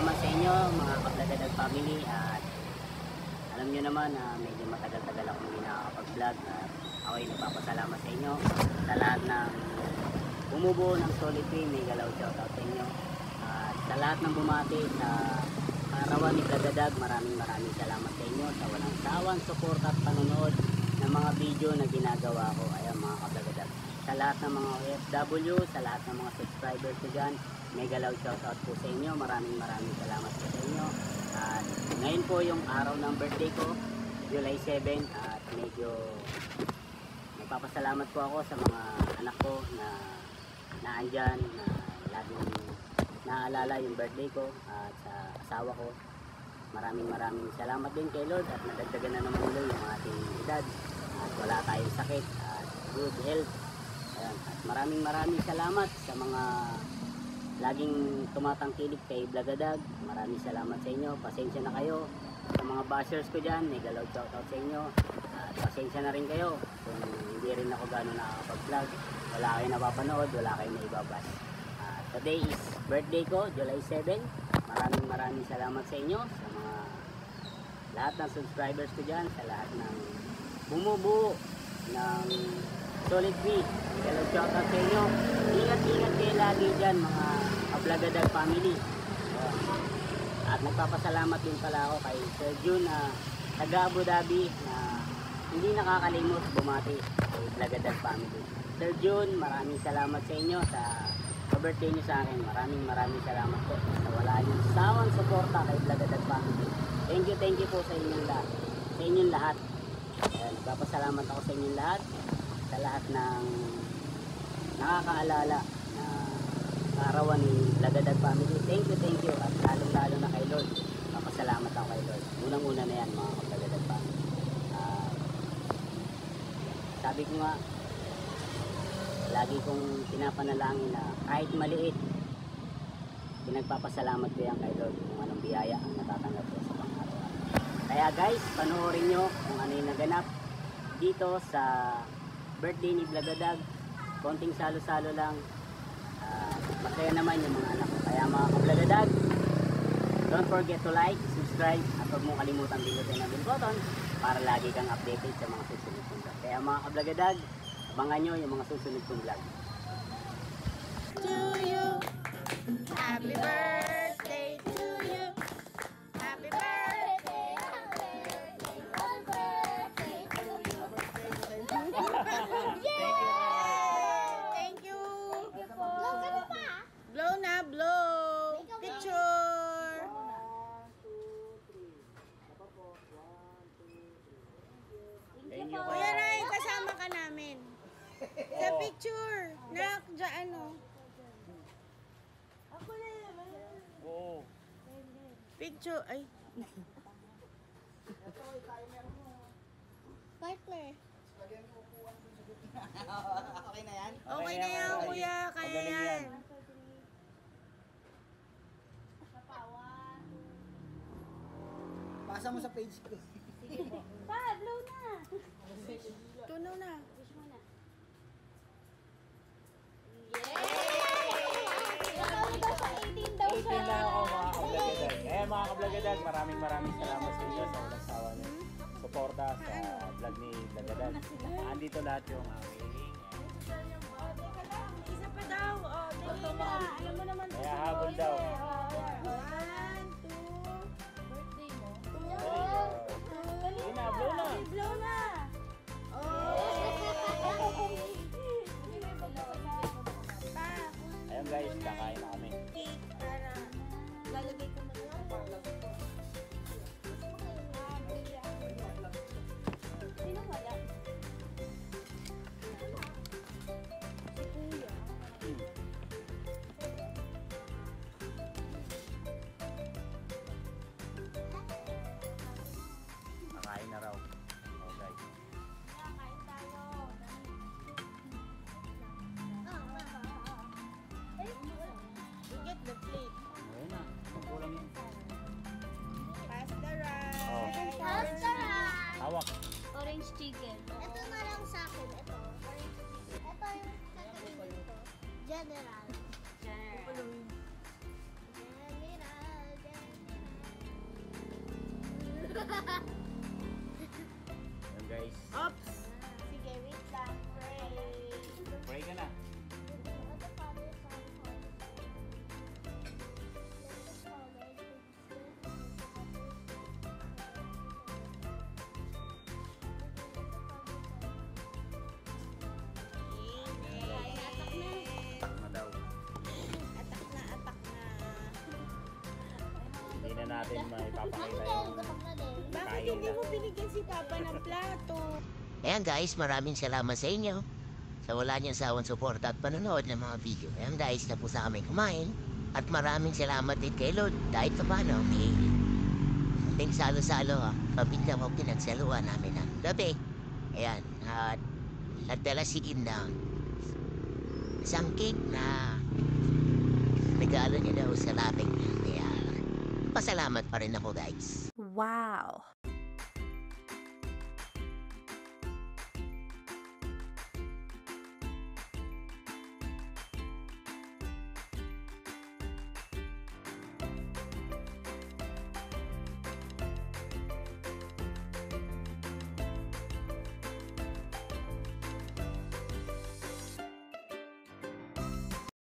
nagpapasalamat sa inyo mga Kablagadag family, at alam nyo naman na medyo matagal-tagal akong hindi nakakapag-vlog, at ako'y nagpapasalamat sa inyo sa lahat ng bumubuo ng Solid Tree. May galaw shoutout sa inyo, at sa lahat ng bumati sa arawan ni Blagadag, maraming salamat sa inyo sa walang sawang support at panonood ng mga video na ginagawa ko. Ayan mga Kablagadag, sa lahat ng mga OFW, sa lahat ng mga subscribers ko dyan, mega loud shoutout po sa inyo. Maraming salamat po sa inyo. At ngayon po yung araw ng birthday ko, July 7, at medyo nagpapasalamat po ako sa mga anak ko na naandyan, na laging naalala yung birthday ko, at sa asawa ko. Maraming salamat din kay Lord, at nadagdagan na naman ulit yung ating edad, at wala tayong sakit, at good health. Ayan. At maraming salamat sa mga laging tumatangkilik kay Blagadag. Maraming salamat sa inyo. Pasensya na kayo sa mga bashers ko dyan. Mega loud shoutout sa inyo. At pasensya na rin kayo kung hindi rin ako gano'n nakakapag-vlog. Wala kayo napapanood, wala kayo na ibabash. Today is birthday ko, July 7. Maraming salamat sa inyo, sa mga lahat ng subscribers ko dyan, sa lahat ng bumubuo ng Solid Tree. Mega loud shoutout sa inyo. Ingat kayo lagi dyan mga Kablagadag family. At nagpapasalamat din pala ako kay Sir Jun na taga Abu Dhabi, na hindi nakakalimot bumati kay Blagadag family. Sir Jun, maraming salamat sa inyo sa birthday niyo sa akin. Maraming salamat po sa wala niyong sawang suporta kay Blagadag family. Thank you po sa inyong lahat. Sa inyong lahat. Ayan, nagpapasalamat ako sa inyong lahat, sa lahat ng nakakaalala na arawan ni Blagadag family. Thank you, at lalong-lalo na kay Lord. Papasalamat ako kay Lord. Unang-una na yan mga Blagadag family. Sabi ko nga, lagi kong pinapanalangin na kahit maliit, pinagpapasalamat ko yan kay Lord kung anong biyaya ang natatanggap ko sa pang-araw. Kaya guys, panoorin nyo kung ano yung naganap dito sa birthday ni Blagadag. Konting salo-salo lang. Masaya naman yung mga anak ko. Kaya mga Kablagadag, don't forget to like, subscribe, at huwag mong kalimutan pindutin ang bell button para lagi kang updated sa mga susunod kong vlog. Kaya mga Kablagadag, abangan nyo yung mga susunod kong vlog. To you, happy birthday to you, happy birthday, happy birthday, happy birthday to you. Thank you. Blow na, blow. Picture. Thank you. Kuya Ray, kasama ka namin. Sa picture. Na, dyan ano. Ako na naman. Oo. Picture, ay. Partner. Okay na yan? Okay na yan, kuya. Kaya yan. Pasa mo sa page ko. Pa, blow na. Tunaw na. Wish mo na. Daw 18 lang ako mga Kablagadag. Mga Kablagadag, maraming salamat sa inyo sa walang sawa niyo suporta sa vlog ni Blagadag. Andito lahat yung aming Isa pa daw. Oh, dali na. Alam mo naman. kaya habol daw. 1, 2. Birthday mo? Dali na, blow na. Blow na. Ayun guys, kakain na kami. Cake para lalagay ko na lang. Sino wala? Si Kuya. Kakain na raw. Oh guys. Kain tayo. You get the plate. Ayun na, kulang yun. Pass the rice. Oh. Pass the rice. Hawak. Orange chicken. Ito na lang sa akin. Ito. Ito yung sasabihin ko. General. General. General. Ayan guys. Oops! Sige, wait lang. Pray. Pray ka na. Amen. Na daw. Atak na, atak na. Hindi na natin maipapakita Gutom yung na din. Bakit Kain hindi na. mo binigyan si Papa ng plato? Ayan guys, maraming salamat sa inyo. Sa wala niyang sawang suporta at panonood ng mga video. Ayan guys, tapos na kami kumain. At maraming salamat din kay Lord. Kahit pa paano, may ting salo-salo ha. Pabigla mo pinagsaluan namin ng gabi. Ayan, at nagdala si Indang. Isang cake na regalo niya daw sa labing niya. Kaya, pasalamat pa rin ako guys. Wow.